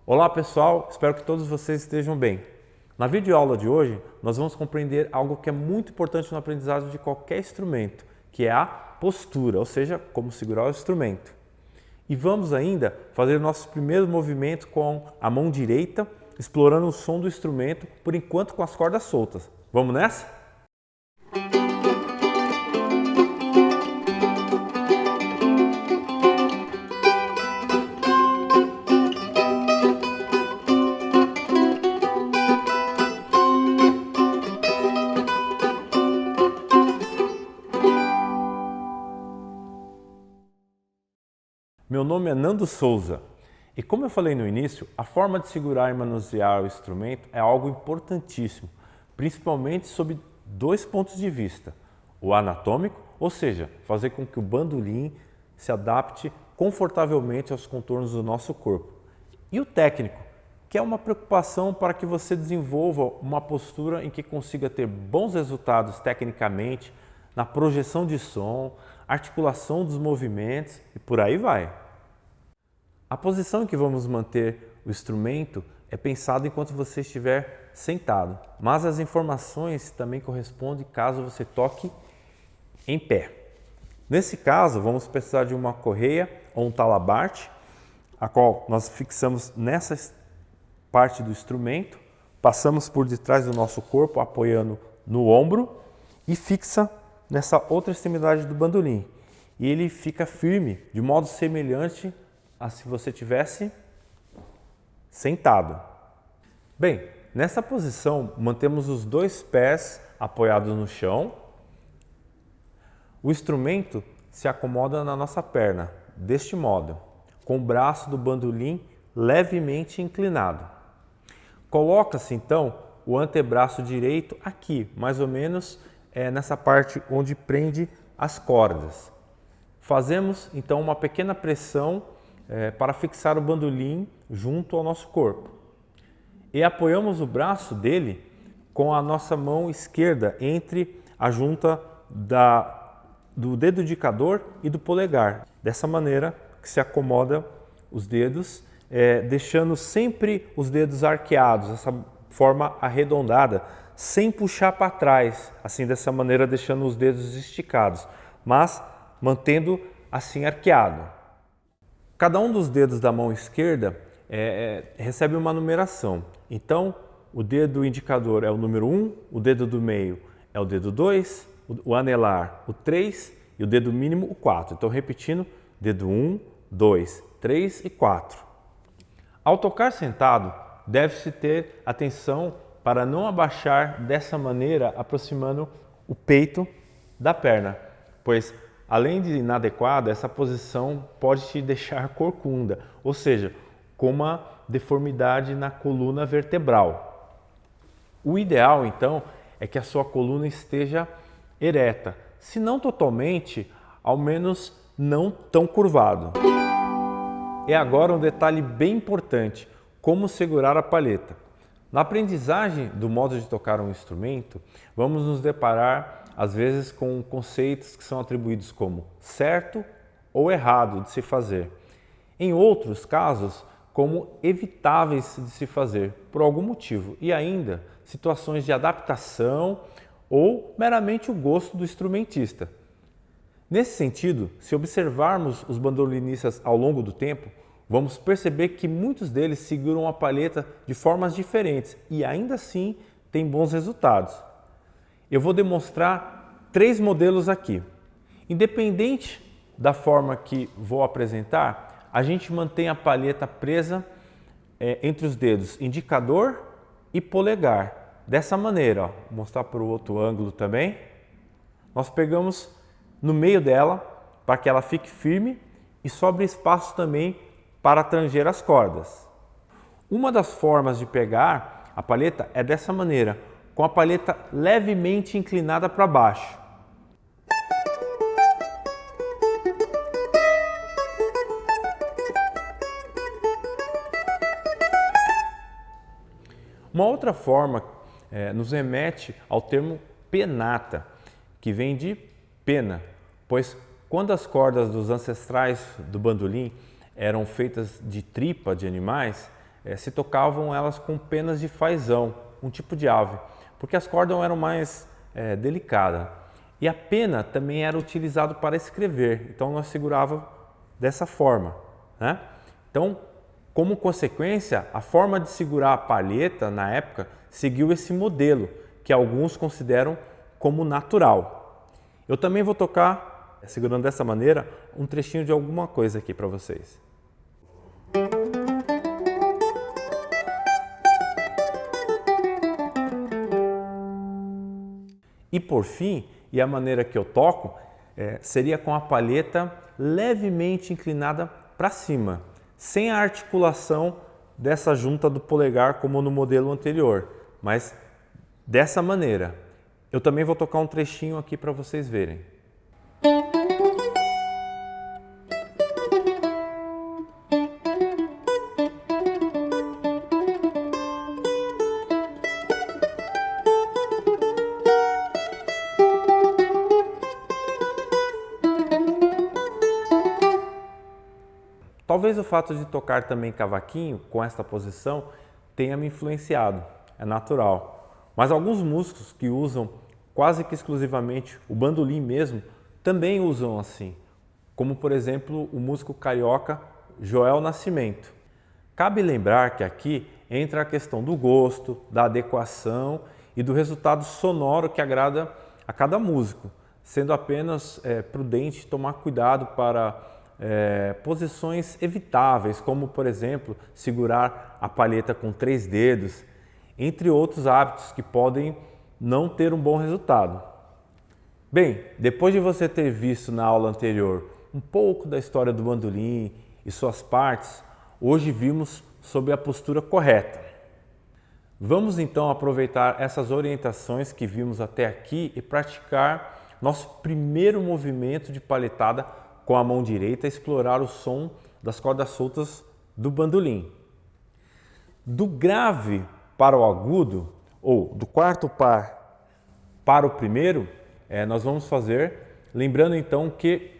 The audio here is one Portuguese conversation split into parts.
Olá pessoal, espero que todos vocês estejam bem. Na videoaula de hoje, nós vamos compreender algo que é muito importante no aprendizado de qualquer instrumento, que é a postura, ou seja, como segurar o instrumento. E vamos ainda fazer nossos primeiros movimentos com a mão direita, explorando o som do instrumento, por enquanto com as cordas soltas. Vamos nessa? Meu nome é Nando Souza e, como eu falei no início, a forma de segurar e manusear o instrumento é algo importantíssimo, principalmente sob dois pontos de vista: o anatômico, ou seja, fazer com que o bandolim se adapte confortavelmente aos contornos do nosso corpo, e o técnico, que é uma preocupação para que você desenvolva uma postura em que consiga ter bons resultados tecnicamente, na projeção de som, articulação dos movimentos e por aí vai. A posição em que vamos manter o instrumento é pensada enquanto você estiver sentado, mas as informações também correspondem caso você toque em pé. Nesse caso, vamos precisar de uma correia ou um talabarte, a qual nós fixamos nessa parte do instrumento, passamos por detrás do nosso corpo, apoiando no ombro e fixa nessa outra extremidade do bandolim. E ele fica firme, de modo semelhante a se você tivesse sentado. Bem, nessa posição mantemos os dois pés apoiados no chão. O instrumento se acomoda na nossa perna, deste modo, com o braço do bandolim levemente inclinado. Coloca-se então o antebraço direito aqui, mais ou menos nessa parte onde prende as cordas. Fazemos então uma pequena pressão para fixar o bandolim junto ao nosso corpo. E apoiamos o braço dele com a nossa mão esquerda entre a junta do dedo indicador e do polegar. Dessa maneira que se acomoda os dedos, deixando sempre os dedos arqueados, essa forma arredondada, sem puxar para trás, assim dessa maneira deixando os dedos esticados, mas mantendo assim arqueado. Cada um dos dedos da mão esquerda recebe uma numeração. Então, o dedo indicador é o número 1, o dedo do meio é o dedo 2, o anelar o 3 e o dedo mínimo o 4. Então, repetindo, dedo 1, 2, 3 e 4. Ao tocar sentado, deve-se ter atenção para não abaixar dessa maneira, aproximando o peito da perna, pois além de inadequada, essa posição pode te deixar corcunda, ou seja, com uma deformidade na coluna vertebral. O ideal, então, é que a sua coluna esteja ereta, se não totalmente, ao menos não tão curvado. E agora um detalhe bem importante: como segurar a palheta. Na aprendizagem do modo de tocar um instrumento, vamos nos deparar às vezes com conceitos que são atribuídos como certo ou errado de se fazer. Em outros casos, como evitáveis de se fazer por algum motivo, e ainda situações de adaptação ou meramente o gosto do instrumentista. Nesse sentido, se observarmos os bandolinistas ao longo do tempo, vamos perceber que muitos deles seguram a palheta de formas diferentes e ainda assim têm bons resultados. Eu vou demonstrar 3 modelos aqui. Independente da forma que vou apresentar, a gente mantém a palheta presa entre os dedos indicador e polegar. Dessa maneira, ó, vou mostrar para o outro ângulo também. Nós pegamos no meio dela para que ela fique firme e sobre espaço também para tanger as cordas. Uma das formas de pegar a palheta é dessa maneira, com a palheta levemente inclinada para baixo. Uma outra forma nos remete ao termo penata, que vem de pena, pois quando as cordas dos ancestrais do bandolim eram feitas de tripa de animais, se tocavam elas com penas de fazão, um tipo de ave, porque as cordas eram mais delicadas. E a pena também era utilizado para escrever, então nós segurava dessa forma, né? Então, como consequência, a forma de segurar a palheta na época seguiu esse modelo, que alguns consideram como natural. Eu também vou tocar, segurando dessa maneira, um trechinho de alguma coisa aqui para vocês. E por fim, e a maneira que eu toco, seria com a palheta levemente inclinada para cima, sem a articulação dessa junta do polegar como no modelo anterior, mas dessa maneira. Eu também vou tocar um trechinho aqui para vocês verem. Talvez o fato de tocar também cavaquinho com esta posição tenha me influenciado, é natural. Mas alguns músicos que usam quase que exclusivamente o bandolim mesmo, também usam assim, como por exemplo o músico carioca Joel Nascimento. Cabe lembrar que aqui entra a questão do gosto, da adequação e do resultado sonoro que agrada a cada músico, sendo apenas prudente tomar cuidado para posições evitáveis, como por exemplo segurar a palheta com 3 dedos, entre outros hábitos que podem não ter um bom resultado. Bem, depois de você ter visto na aula anterior um pouco da história do bandolim e suas partes, hoje vimos sobre a postura correta. Vamos então aproveitar essas orientações que vimos até aqui e praticar nosso primeiro movimento de palhetada com a mão direita, explorar o som das cordas soltas do bandolim. Do grave para o agudo, ou do quarto par para o primeiro, nós vamos fazer, lembrando então que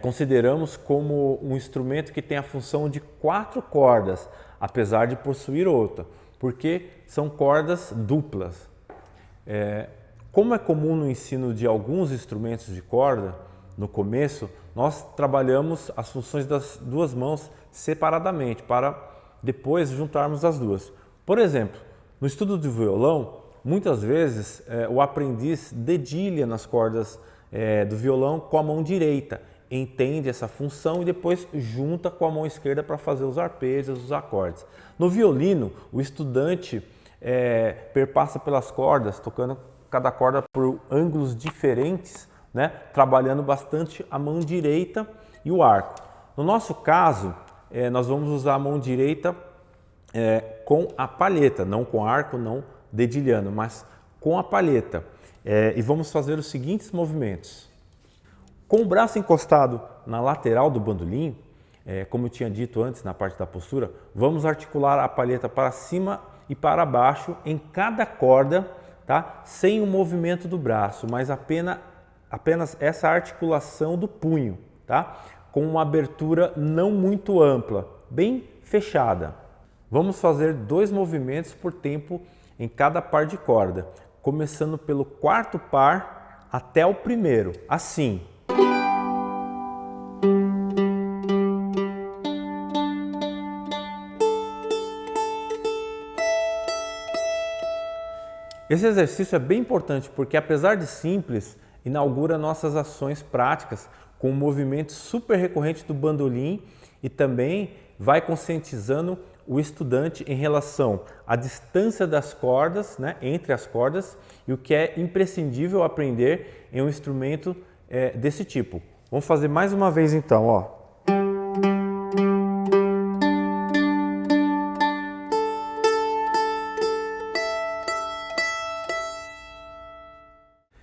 consideramos como um instrumento que tem a função de 4 cordas, apesar de possuir outra, porque são cordas duplas. Como é comum no ensino de alguns instrumentos de corda, no começo, nós trabalhamos as funções das 2 mãos separadamente, para depois juntarmos as duas. Por exemplo, no estudo de violão, muitas vezes o aprendiz dedilha nas cordas do violão com a mão direita, entende essa função e depois junta com a mão esquerda para fazer os arpejos, os acordes. No violino, o estudante perpassa pelas cordas, tocando cada corda por ângulos diferentes, né? Trabalhando bastante a mão direita e o arco. No nosso caso, nós vamos usar a mão direita com a palheta, não com arco, não dedilhando, mas com a palheta. E vamos fazer os seguintes movimentos. Com o braço encostado na lateral do bandolim, como eu tinha dito antes na parte da postura, vamos articular a palheta para cima e para baixo em cada corda, tá? Sem o movimento do braço, mas apenas essa articulação do punho, tá? Com uma abertura não muito ampla, bem fechada. Vamos fazer 2 movimentos por tempo em cada par de corda, começando pelo quarto par até o primeiro, assim. Esse exercício é bem importante porque, apesar de simples, inaugura nossas ações práticas com um movimento super recorrente do bandolim e também vai conscientizando o estudante em relação à distância das cordas, né, entre as cordas, e o que é imprescindível aprender em um instrumento desse tipo. Vamos fazer mais uma vez então, ó.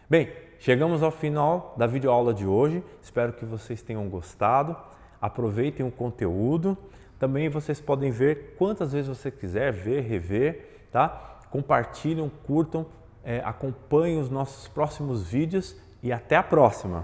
Bem, chegamos ao final da videoaula de hoje, espero que vocês tenham gostado, aproveitem o conteúdo, também vocês podem ver quantas vezes você quiser, ver, rever, tá? Compartilhem, curtam, acompanhem os nossos próximos vídeos e até a próxima!